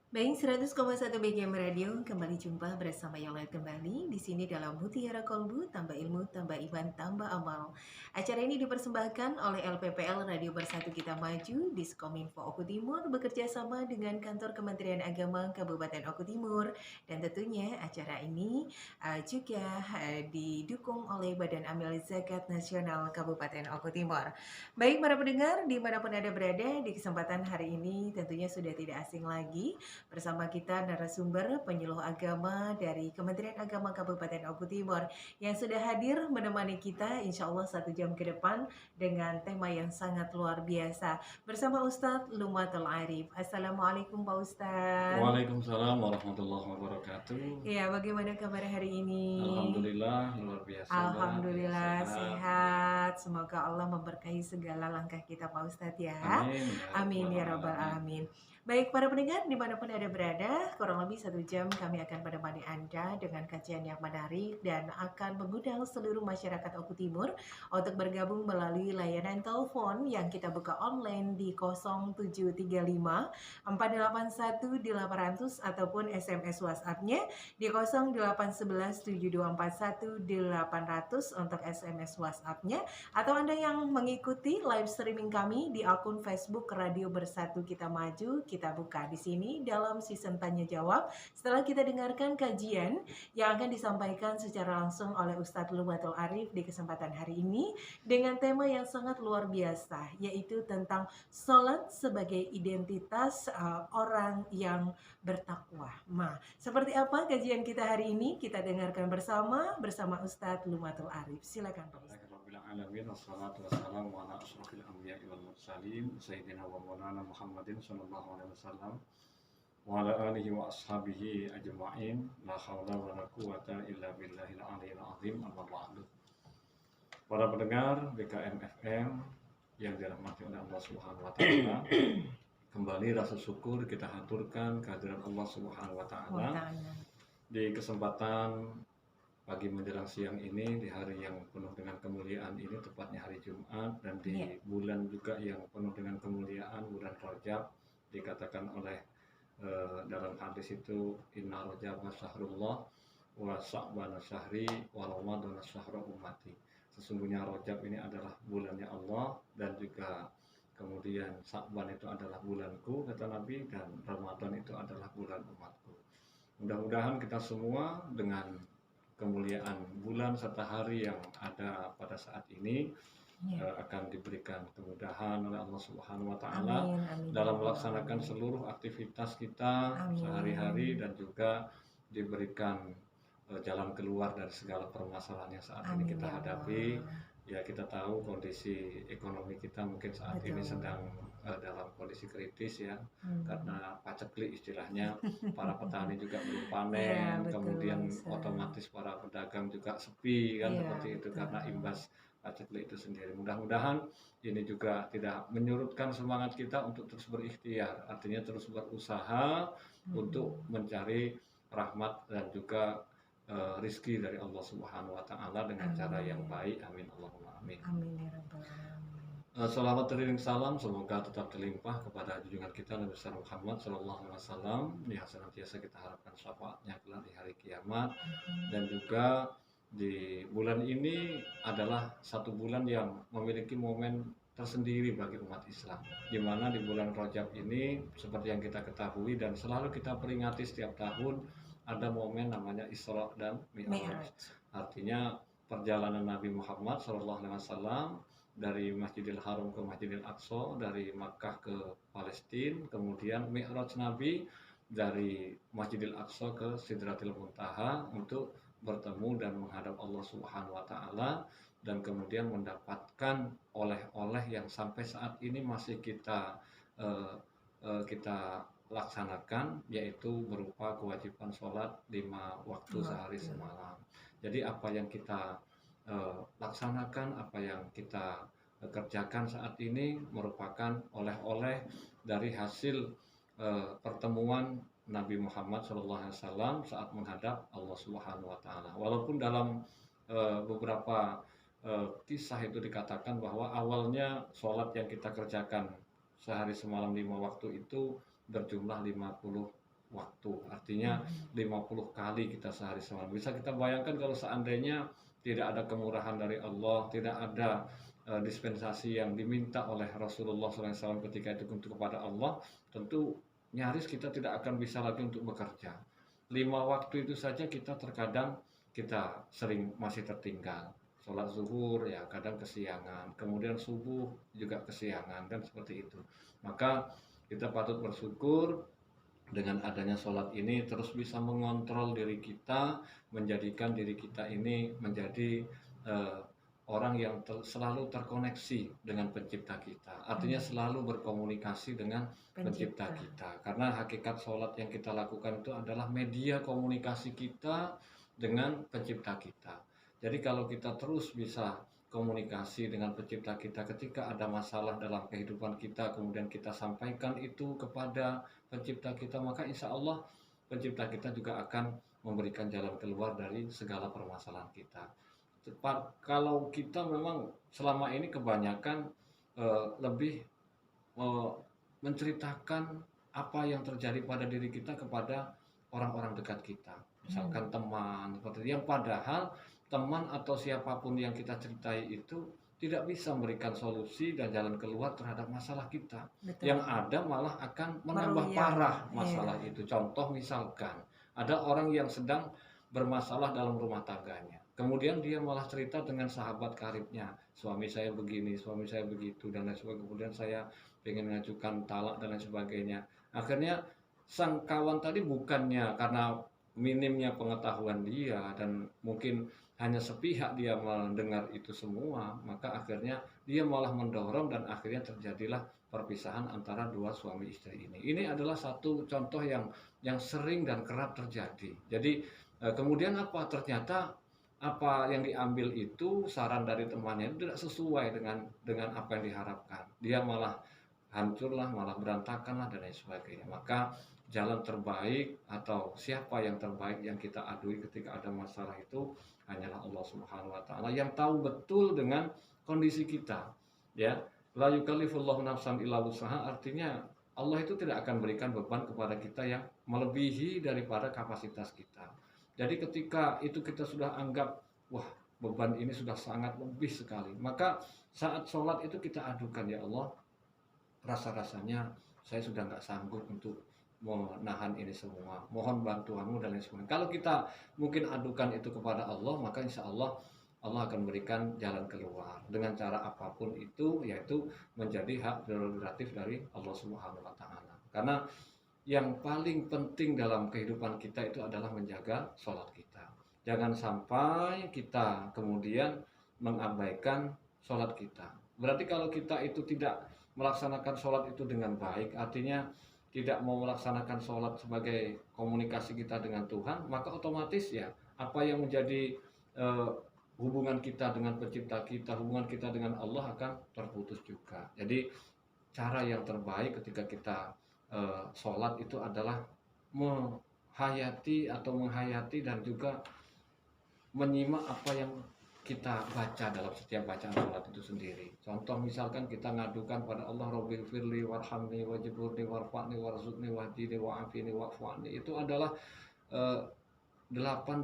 Baik, 100,1 BGM Radio kembali jumpa bersama Yolet kembali di sini dalam Mutiara Kolbu, tambah ilmu, tambah iman, tambah amal. Acara ini dipersembahkan oleh LPPL Radio Bersatu Kita Maju, Diskominfo Oku Timur bekerja sama dengan Kantor Kementerian Agama Kabupaten Oku Timur, dan tentunya acara ini juga didukung oleh Badan Amil Zakat Nasional Kabupaten Oku Timur. Baik para pendengar, dimanapun Anda berada, di kesempatan hari ini tentunya sudah tidak asing lagi bersama kita narasumber penyuluh agama dari Kementerian Agama Kabupaten Oku Timur yang sudah hadir menemani kita insya Allah 1 jam ke depan dengan tema yang sangat luar biasa bersama Ustadz Lumatul Arif. Assalamualaikum Pak Ustadz. Waalaikumsalam warahmatullahi wabarakatuh. Ya, bagaimana kabar hari ini? Alhamdulillah luar biasa, Mbak. Ya, Alhamdulillah sehat. sehat. Semoga Allah memberkahi segala langkah kita Pak Ustadz ya. Amin ya Amin rabbal ya Rabbal alamin. Alamin. Baik para pendengar dimanapun Anda berada, kurang lebih 1 jam kami akan menemani Anda dengan kajian yang menarik dan akan mengundang seluruh masyarakat Oku Timur untuk bergabung melalui layanan telepon yang kita buka online di 0735 481 800 ataupun SMS WhatsApp-nya di 0811 7241 800 untuk SMS WhatsApp-nya, atau Anda yang mengikuti live streaming kami di akun Facebook Radio Bersatu Kita Maju, kita buka di sini dalam season tanya jawab setelah kita dengarkan kajian yang akan disampaikan secara langsung oleh Ustadz Lumatul Arif di kesempatan hari ini dengan tema yang sangat luar biasa, yaitu tentang sholat sebagai identitas orang yang bertakwa. Nah, seperti apa kajian kita hari ini? Kita dengarkan bersama Ustadz Lumatul Arif. Silakan Pak Ustadz. Alamin wassalatu wassalamu ala asyrofil anbiya'i wal mursalin sayyidina wa maulana Muhammadin sallallahu alaihi wasallam wa ala alihi wa ashabihi ajma'in. La haula wa la quwata illa billahil aliyil azim. Amma ba'du. Para pendengar BKM FM yang dirahmati oleh Allah Subhanahu wa taala, kembali rasa syukur kita haturkan kehadiran Allah Subhanahu wa taala di kesempatan pagi menjelang siang ini, di hari yang penuh dengan kemuliaan ini, tepatnya hari Jumat, dan di bulan juga yang penuh dengan kemuliaan, bulan Rajab. Dikatakan oleh dalam hadis itu, inna Rajab syahrullah wa sa'ban syahri wa ramadan syahru ummati. Sesungguhnya Rajab ini adalah bulannya Allah, dan juga kemudian Sa'ban itu adalah bulanku, kata Nabi, dan Ramadan itu adalah bulan umatku. Mudah-mudahan kita semua dengan kemuliaan bulan serta hari yang ada pada saat ini akan diberikan kemudahan oleh Allah Subhanahu wa taala dalam melaksanakan seluruh aktivitas kita sehari-hari, dan juga diberikan jalan keluar dari segala permasalahan yang saat ini kita hadapi. Ya, kita tahu kondisi ekonomi kita mungkin saat ini sedang dalam kondisi kritis ya, karena paceklik istilahnya. Para petani juga belum panen, kemudian otomatis para pedagang juga sepi kan, seperti itu karena imbas paceklik itu sendiri. Mudah-mudahan ini juga tidak menyurutkan semangat kita untuk terus berikhtiar, artinya terus berusaha untuk mencari rahmat dan juga rizki dari Allah Subhanahu wa taala dengan cara yang baik. Amin Allahumma amin. Amin ya rabbal alamin. Salawat teriring salam semoga tetap terlimpah kepada junjungan kita Nabi besar Muhammad sallallahu alaihi wasallam, yang senantiasa kita harapkan syafaatnya kelak di hari kiamat. Dan juga di bulan ini adalah satu bulan yang memiliki momen tersendiri bagi umat Islam, di mana di bulan Rajab ini seperti yang kita ketahui dan selalu kita peringati setiap tahun, ada momen namanya Isra dan Mi'raj. Artinya perjalanan Nabi Muhammad SAW dari Masjidil Haram ke Masjidil Aqsa, dari Makkah ke Palestina, kemudian Mi'raj Nabi dari Masjidil Aqsa ke Sidratil Muntaha untuk bertemu dan menghadap Allah Subhanahu wa taala, dan kemudian mendapatkan oleh-oleh yang sampai saat ini masih kita laksanakan, yaitu berupa kewajiban sholat 5 waktu sehari semalam. Jadi apa yang kita laksanakan, apa yang kita kerjakan saat ini merupakan oleh-oleh dari hasil pertemuan Nabi Muhammad SAW saat menghadap Allah Subhanahu wa taala. Walaupun dalam beberapa kisah itu dikatakan bahwa awalnya sholat yang kita kerjakan sehari semalam 5 waktu itu berjumlah 50 waktu. Artinya 50 kali kita sehari sholat. Bisa kita bayangkan kalau seandainya tidak ada kemurahan dari Allah, tidak ada dispensasi yang diminta oleh Rasulullah SAW ketika itu untuk kepada Allah, tentu nyaris kita tidak akan bisa lagi untuk bekerja. 5 waktu itu saja kita terkadang kita sering masih tertinggal. Sholat zuhur ya kadang kesiangan, kemudian subuh juga kesiangan, kan seperti itu. Maka kita patut bersyukur dengan adanya sholat ini terus bisa mengontrol diri kita, menjadikan diri kita ini menjadi eh, orang yang selalu terkoneksi dengan pencipta kita. Artinya selalu berkomunikasi dengan pencipta kita. Karena hakikat sholat yang kita lakukan itu adalah media komunikasi kita dengan pencipta kita. Jadi kalau kita terus bisa komunikasi dengan pencipta kita ketika ada masalah dalam kehidupan kita, kemudian kita sampaikan itu kepada pencipta kita, maka insya Allah pencipta kita juga akan memberikan jalan keluar dari segala permasalahan kita. Kalau kita memang selama ini kebanyakan lebih menceritakan apa yang terjadi pada diri kita kepada orang-orang dekat kita, misalkan teman, seperti itu. Yang padahal teman atau siapapun yang kita ceritai itu tidak bisa memberikan solusi dan jalan keluar terhadap masalah kita. Betul. Yang ada malah akan menambah parah masalah itu. Contoh misalkan ada orang yang sedang bermasalah dalam rumah tangganya, kemudian dia malah cerita dengan sahabat karibnya, suami saya begini, suami saya begitu, dan lain sebagainya, kemudian saya ingin mengajukan talak dan lain sebagainya. Akhirnya sang kawan tadi bukannya karena minimnya pengetahuan dia dan mungkin hanya sepihak dia mendengar itu semua, maka akhirnya dia malah mendorong dan akhirnya terjadilah perpisahan antara dua suami istri ini. Ini adalah satu contoh yang sering dan kerap terjadi. Jadi kemudian apa? Ternyata apa yang diambil itu saran dari temannya itu tidak sesuai dengan apa yang diharapkan. Dia malah hancurlah, malah berantakanlah dan lain sebagainya. Maka jalan terbaik atau siapa yang terbaik yang kita adui ketika ada masalah itu hanyalah Allah Subhanahu wa taala yang tahu betul dengan kondisi kita. Ya, la yukallifullahu nafsan illa wus'aha, artinya Allah itu tidak akan berikan beban kepada kita yang melebihi daripada kapasitas kita. Jadi ketika itu kita sudah anggap wah beban ini sudah sangat lebih sekali, maka saat sholat itu kita adukan, ya Allah, rasa-rasanya saya sudah nggak sanggup untuk menahan ini semua, mohon bantuanmu dan lain sebagainya. Kalau kita mungkin adukan itu kepada Allah, maka insya Allah Allah akan berikan jalan keluar dengan cara apapun itu, yaitu menjadi hak prerogatif dari Allah Subhanahu wa taala. Karena yang paling penting dalam kehidupan kita itu adalah menjaga sholat kita. Jangan sampai kita kemudian mengabaikan sholat kita. Berarti kalau kita itu tidak melaksanakan sholat itu dengan baik, artinya tidak mau melaksanakan sholat sebagai komunikasi kita dengan Tuhan, maka otomatis ya apa yang menjadi hubungan kita dengan pencipta kita, hubungan kita dengan Allah akan terputus juga. Jadi cara yang terbaik ketika kita sholat itu adalah menghayati dan juga menyimak apa yang kita baca dalam setiap bacaan sholat itu sendiri. Contoh misalkan kita ngadukan pada Allah, Rabbil firli warhamni wajburni warfa'ni warzuqni wahdini wa'afini wa'fu'ani. Itu adalah 8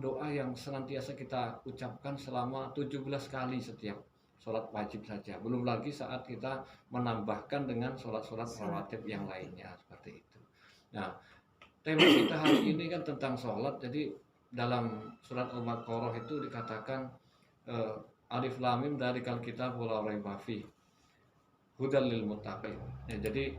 doa yang senantiasa kita ucapkan selama 17 kali setiap sholat wajib saja. Belum lagi saat kita menambahkan dengan sholat-sholat rawatib yang lainnya seperti itu. Nah, tema kita hari ini kan tentang sholat. Jadi dalam surat Al-Baqarah itu dikatakan alif lam mim dzalikal kitabul la raiba fihi hudal lil muttaqin. Ya, jadi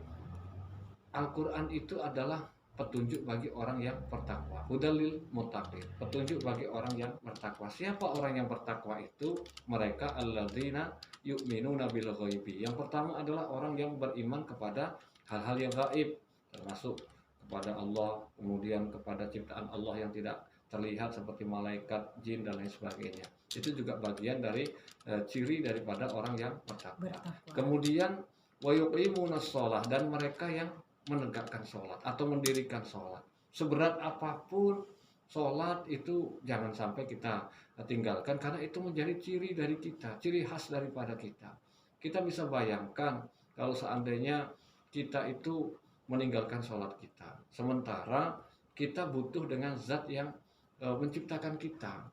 Al-Qur'an itu adalah petunjuk bagi orang yang bertakwa. Hudal lil muttaqin, petunjuk bagi orang yang bertakwa. Siapa orang yang bertakwa itu? Mereka alladzina yu'minuna bil ghaibi. Yang pertama adalah orang yang beriman kepada hal-hal yang gaib, termasuk kepada Allah, kemudian kepada ciptaan Allah yang tidak terlihat seperti malaikat, jin dan lain sebagainya. Itu juga bagian dari ciri daripada orang yang bertakwa. Kemudian wa yuqimunas shalah, dan mereka yang menegakkan sholat atau mendirikan sholat. Seberat apapun sholat itu jangan sampai kita tinggalkan, karena itu menjadi ciri dari kita, ciri khas daripada kita. Kita bisa bayangkan kalau seandainya kita itu meninggalkan sholat kita, sementara kita butuh dengan zat yang menciptakan kita.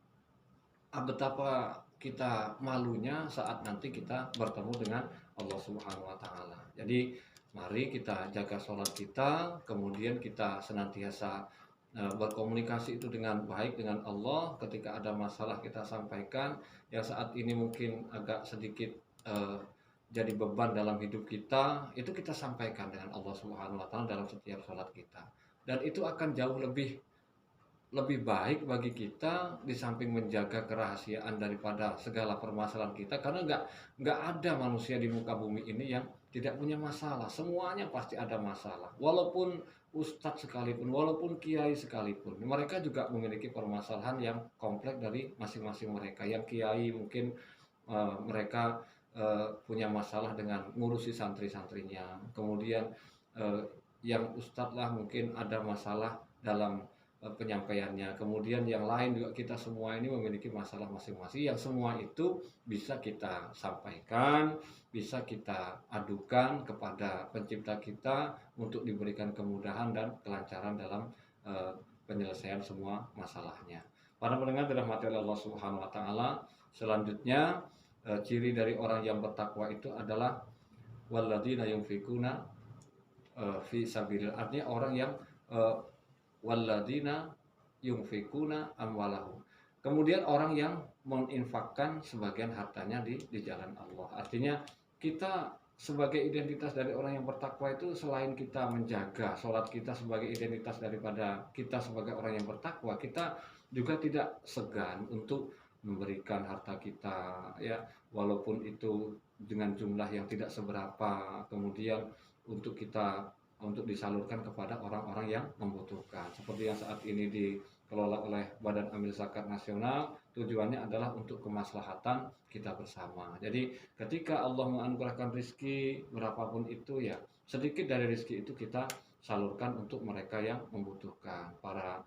Betapa kita malunya saat nanti kita bertemu dengan Allah Subhanahu wa taala. Jadi mari kita jaga sholat kita, kemudian kita senantiasa berkomunikasi itu dengan baik dengan Allah. Ketika ada masalah kita sampaikan, yang saat ini mungkin agak sedikit eh, jadi beban dalam hidup kita, itu kita sampaikan dengan Allah Subhanahu wa taala dalam setiap sholat kita. Dan itu akan jauh lebih lebih baik bagi kita di samping menjaga kerahasiaan daripada segala permasalahan kita, karena nggak ada manusia di muka bumi ini yang tidak punya masalah. Semuanya pasti ada masalah, walaupun ustadz sekalipun, walaupun kiai sekalipun, mereka juga memiliki permasalahan yang kompleks dari masing-masing mereka. Yang kiai mungkin mereka punya masalah dengan ngurusi santri-santrinya, kemudian eh, yang ustadz lah mungkin ada masalah dalam penyampaiannya. Kemudian yang lain juga, kita semua ini memiliki masalah masing-masing yang semua itu bisa kita sampaikan, bisa kita adukan kepada pencipta kita untuk diberikan kemudahan dan kelancaran dalam penyelesaian semua masalahnya. Para pendengar dirahmati oleh Allah Subhanahu wa taala, selanjutnya ciri dari orang yang bertakwa itu adalah walladzina yunfikuna fi sabilillah. Artinya orang yang walladzina yunfikuna amwalahum. Kemudian orang yang menginfakkan sebagian hartanya di jalan Allah. Artinya kita sebagai identitas dari orang yang bertakwa itu, selain kita menjaga sholat kita sebagai identitas daripada kita sebagai orang yang bertakwa, kita juga tidak segan untuk memberikan harta kita, ya, walaupun itu dengan jumlah yang tidak seberapa, kemudian untuk disalurkan kepada orang-orang yang membutuhkan. Seperti yang saat ini dikelola oleh Badan Amil Zakat Nasional, tujuannya adalah untuk kemaslahatan kita bersama. Jadi ketika Allah menganugerahkan rezeki berapapun itu, ya sedikit dari rezeki itu kita salurkan untuk mereka yang membutuhkan, para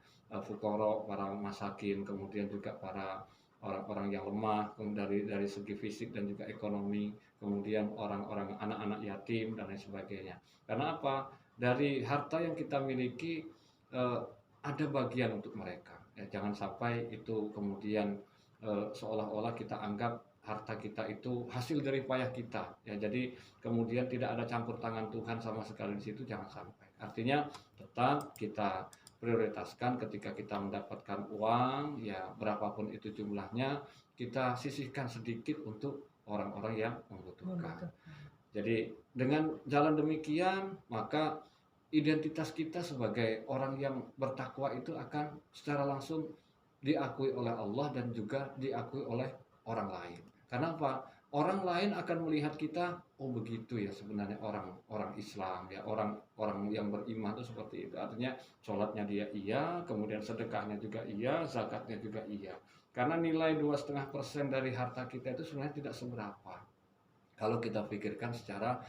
fukara, para masakin, kemudian juga para orang-orang yang lemah dari segi fisik dan juga ekonomi, kemudian orang-orang anak-anak yatim dan lain sebagainya. Karena apa? Dari harta yang kita miliki eh, ada bagian untuk mereka. Ya, jangan sampai itu kemudian seolah-olah kita anggap harta kita itu hasil dari payah kita. Ya, jadi kemudian tidak ada campur tangan Tuhan sama sekali di situ, jangan sampai. Artinya tetap kita prioritaskan ketika kita mendapatkan uang, ya berapapun itu jumlahnya, kita sisihkan sedikit untuk orang-orang yang membutuhkan. Jadi dengan jalan demikian, maka identitas kita sebagai orang yang bertakwa itu akan secara langsung diakui oleh Allah dan juga diakui oleh orang lain. Karena apa? Orang lain akan melihat kita, oh begitu ya sebenarnya orang Islam, ya orang yang beriman itu seperti itu. Artinya sholatnya dia iya, kemudian sedekahnya juga iya, zakatnya juga iya. Karena nilai 2,5% dari harta kita itu sebenarnya tidak seberapa kalau kita pikirkan secara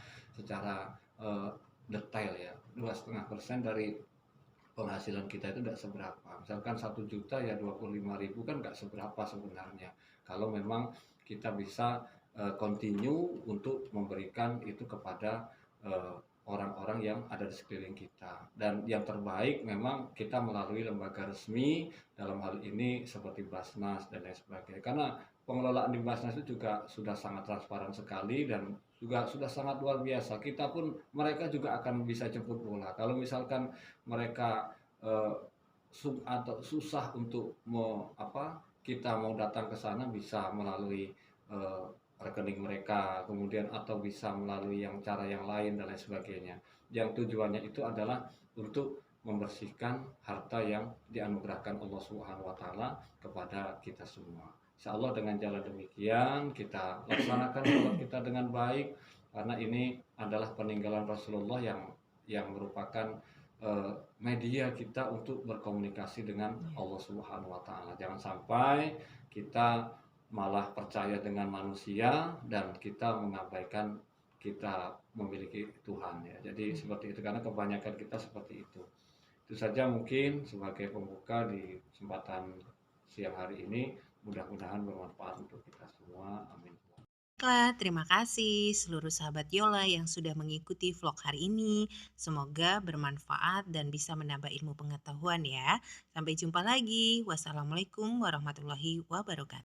detail, ya. 2,5% dari penghasilan kita itu tidak seberapa. Misalkan 1 juta, ya 25.000 kan nggak seberapa sebenarnya. Kalau memang kita bisa continue untuk memberikan itu kepada orang-orang yang ada di sekeliling kita. Dan yang terbaik memang kita melalui lembaga resmi, dalam hal ini seperti Basnas dan lain sebagainya. Karena pengelolaan di Basnas itu juga sudah sangat transparan sekali dan juga sudah sangat luar biasa. Kita pun, mereka juga akan bisa jemput bola. Kalau misalkan mereka atau susah untuk kita mau datang ke sana, bisa melalui rekening mereka, kemudian atau bisa melalui cara yang lain dan lain sebagainya. Yang tujuannya itu adalah untuk membersihkan harta yang dianugerahkan Allah Subhanahu wa taala kepada kita semua. Insya Allah dengan jalan demikian kita laksanakan sholat kita dengan baik, karena ini adalah peninggalan Rasulullah yang merupakan media kita untuk berkomunikasi dengan Allah Subhanahu wa taala. Jangan sampai kita malah percaya dengan manusia dan kita mengabaikan kita memiliki Tuhan, ya. Jadi seperti itu, karena kebanyakan kita seperti itu. Itu saja mungkin sebagai pembuka di kesempatan siang hari ini. Mudah-mudahan bermanfaat untuk kita semua. Amin. Baiklah, terima kasih seluruh sahabat Yola yang sudah mengikuti vlog hari ini. Semoga bermanfaat dan bisa menambah ilmu pengetahuan ya. Sampai jumpa lagi. Wassalamualaikum warahmatullahi wabarakatuh.